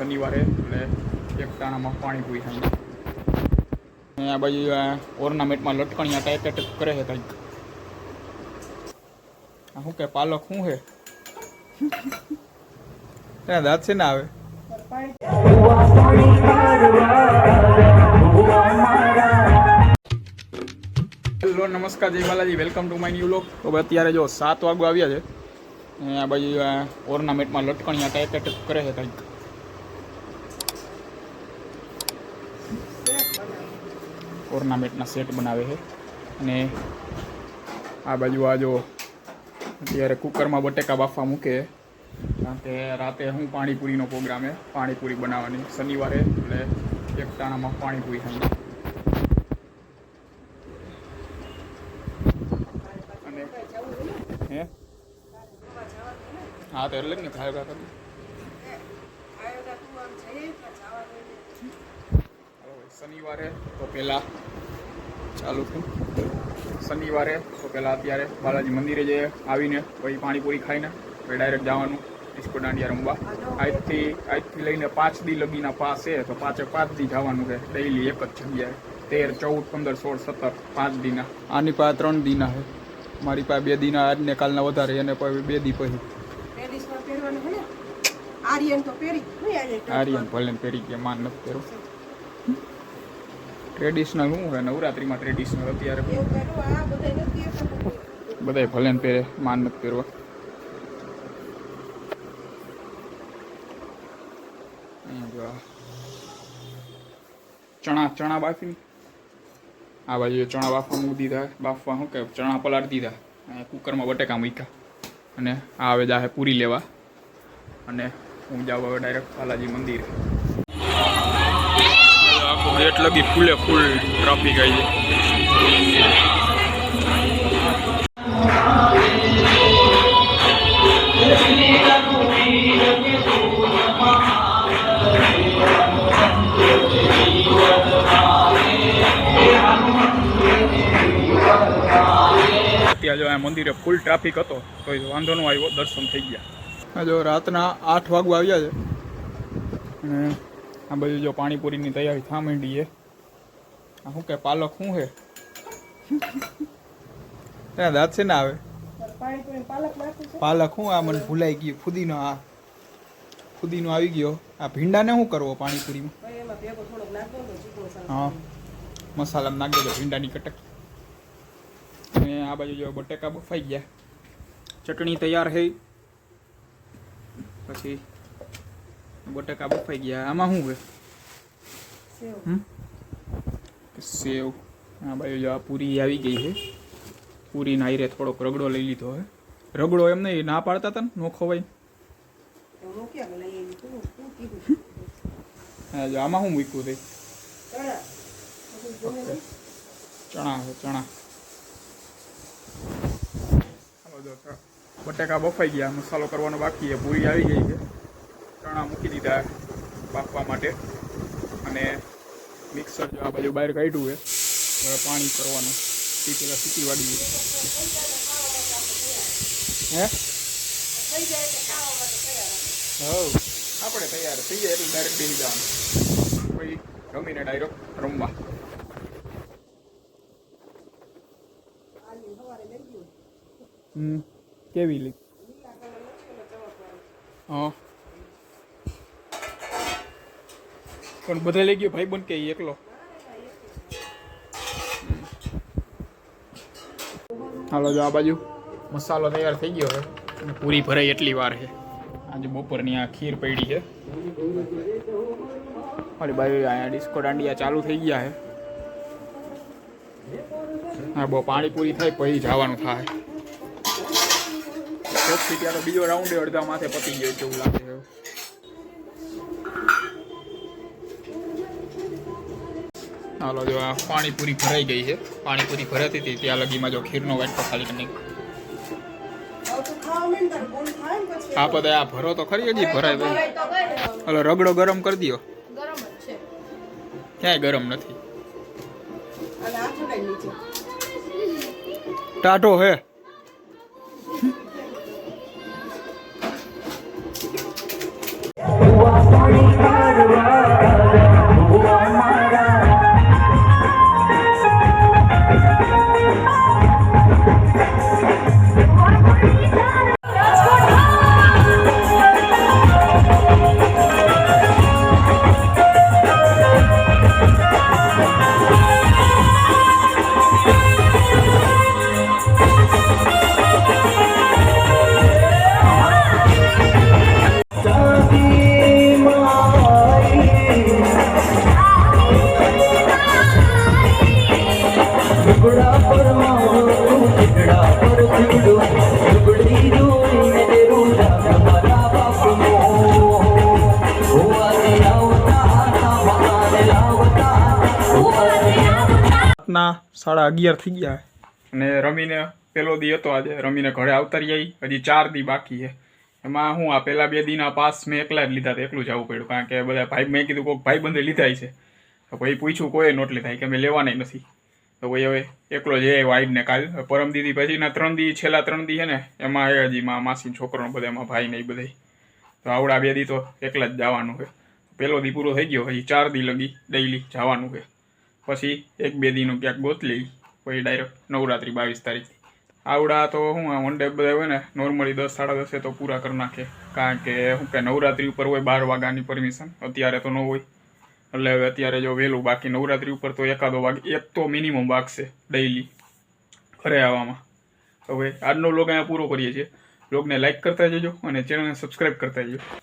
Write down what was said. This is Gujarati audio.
શનિવારે એટલે એક ટાણામાં પાણીપુરી થાય. આ બાજુ ઓર્નામેન્ટમાં લટકણિયા ટાઈપ કરે છે કંઈક. આ શું કે પાલક શું છે? ત્યાં દાંત છે ને આવે. હેલો નમસ્કાર, જય Balaji, welcome to my new vlog. તો અત્યારે જો 7 વાગવા આવ્યા છે. આ બાજુ ઓર્નામેન્ટમાં લટકણિયા ટાઈપ કરે છે કંઈક. ઓર્નામેન્ટના સેટ બનાવે છે. અને આ બાજુ આ જો અત્યારે કુકરમાં બટેકા બાફવા મૂકે, કારણ કે રાતે હું પાણીપુરીનો પ્રોગ્રામ છે, પાણીપુરી બનાવવાની શનિવારે એટલે એક ટાણામાં પાણીપુરી થાય. અને હે હા તો એટલે જ ને ખાય કરી શનિવારે તો પહેલાં ચાલુ થયું. શનિવારે તો પહેલાં અત્યારે બાલાજી મંદિરે જઈએ, આવીને પછી પાણીપુરી ખાઈને પછી ડાયરેક્ટ જવાનું ડિસ્કો દાંડિયા રમવા. આજથી લઈને 5 દી લગીના પાસ છે, તો 5 દી જવાનું છે ડેઈલી એક જ જગ્યાએ. 13, 14, 15, 16, 17 5 દીના. આની પાસે 3 દીના છે, મારી પાસે 2 દીના આજને કાલના વધારે, એને પછી 2 દી પછી આર્યન ભલે પહેરી ગયા, માન નથી પહેરું. ટ્રેડિશનલ શું છે નવરાત્રિમાં? ટ્રેડિશનલ અત્યારે બધાય ભલે ને પહેરે, માન નથી પહેરવા. ચણા બાફી આ બાજુ ચણા બાફવા મૂકી દીધા. બાફવા શું કે ચણા પલાળી દીધા, કુકરમાં બટેકા મૂક્યા. અને આ હવે જાહે પૂરી લેવા. અને હું જાઉં હવે ડાયરેક્ટ બાલાજી મંદિર. આખું ગેટ લગી ફૂલે ફૂલ ટ્રાફિક આવી ત્યાં જો આ મંદિરે ફૂલ ટ્રાફિક હતો તો વાંધો ન આવ્યો, દર્શન થઈ ગયા. જો રાતના 8 વાગવા આવ્યા છે. અને આ બાજુ જો પાણીપુરીની તૈયારી થવા માંડી છે. આ શું કે પાલક શું છે? ત્યાં દાંત છે ને આવે. પાલક શું? આ મને ભૂલાઈ ગયું. ફુદીનો આવી ગયો. આ ભીંડાને શું કરવો પાણીપુરીમાં? હા, મસાલામાં નાખી દેજો ભીંડાની કટક. અને આ બાજુ જો બટેકા બફાઈ ગયા, ચટણી તૈયાર થઈ. પછી બટેકા બફાઈ ગયા. આમાં શું છે? સેવ. આ બાજુ જો આ પૂરી આવી ગઈ છે. પૂરી નાઈરે થોડોક રગડો લઈ લીધો છે. રગડો એમ નહીં, ના પાડતા હતા ને નો ખવાય. હા જો આમાં શું મૂક્યું છે? ચણા છે, ચણા. બટેકા બફાઈ ગયા, મસાલો કરવાનો બાકી છે. પૂરી આવી ગઈ છે, ચણા મૂકી દીધા બાફવા માટે. અને મિક્સર જો આ બાજુ બહાર કાઢ્યું છે. હવે પાણી કરવાનું. પેલા સીટી વાળી હે આપણે તૈયાર થઈ જાય એટલે ડાયરેક્ટ બેસી જવાનું. પછી રમીને ડાયરેક્ટ રમવા. કેવી લીક? હા પણ બધા લઈ ગયો ભાઈ બન કે એકલો? હાલો જો આ બાજુ મસાલો તૈયાર થઈ ગયો છે. અને પૂરી ભરાઈ એટલી વાર છે. આજે બપોરની આ ખીર પડી છે. મારી બાજુ અહીંયા ડિસ્કો દાંડિયા ચાલુ થઈ ગયા છે. હા બહુ પાણીપુરી થાય પછી જવાનું થાય. ચોખ્ખી ત્યારે બીજો રાઉન્ડ અડધા માથે પતી ગયો એવું લાગે છે. હાલો જો આ પાણીપુરી ભરાઈ ગઈ છે. પાણીપુરી ભરાતી હતી ત્યાં લગીમાં જો ખીરનો વાટકો ખાલી કરી આ બધા આ ભરો તો ખરી, હજી ભરાય ભાઈ. હલો રગડો ગરમ કરી દો. ક્યાંય ગરમ નથી, ટાઢો હે. રાતના 11:30 થઈ ગયા અને રમીને પેલો દી હતો આજે રમીને ઘરે આવતા રહ્યા હજી 4 દી બાકી છે એમાં હું આ પહેલા 2 દીના પાસ મેં એકલા જ લીધા હતા એકલું જવું પડ્યું કારણ કે બધા ભાઈ મેં કીધું કોઈક ભાઈબંધે લીધા છે તો પછી પૂછ્યું કોઈ નોટ લીધા કે મેં લેવાના નથી તો ભાઈ હવે એકલો જ વાઈડને કાલ પરમ દીદી પછીના 3 દી છેલ્લા 3 દી છે ને એમાં એ હજી માસી છોકરાનો બધા એમાં ભાઈ ને એ બધા તો આવડા 2 દી તો એકલા જ જવાનું છે પેલો દી પૂરો થઈ ગયો હજી 4 દી લગી ડેઈલી જવાનું છે પછી 1-2 દીનો ક્યાંક ગોતલી પછી ડાયરેક્ટ નવરાત્રી 22 તારીખથી આવડા તો હું વન ડે બધા હોય ને નોર્મલી 10-10:30 તો પૂરા કરી નાખે કારણ કે શું કે નવરાત્રી ઉપર હોય 12 વાગ્યાની પરમિશન અત્યારે તો ન હોય એટલે હવે અત્યારે જો વહેલું બાકી નવરાત્રી ઉપર તો એકાદો વાગે એક તો મિનિમમ વાગશે ડેઈલી ઘરે આવવામાં હવે આજનો વ્લોગ અહીંયા પૂરો કરીએ છીએ વ્લોગને લાઈક કરતા જજો અને ચેનલને સબસ્ક્રાઈબ કરતા જજો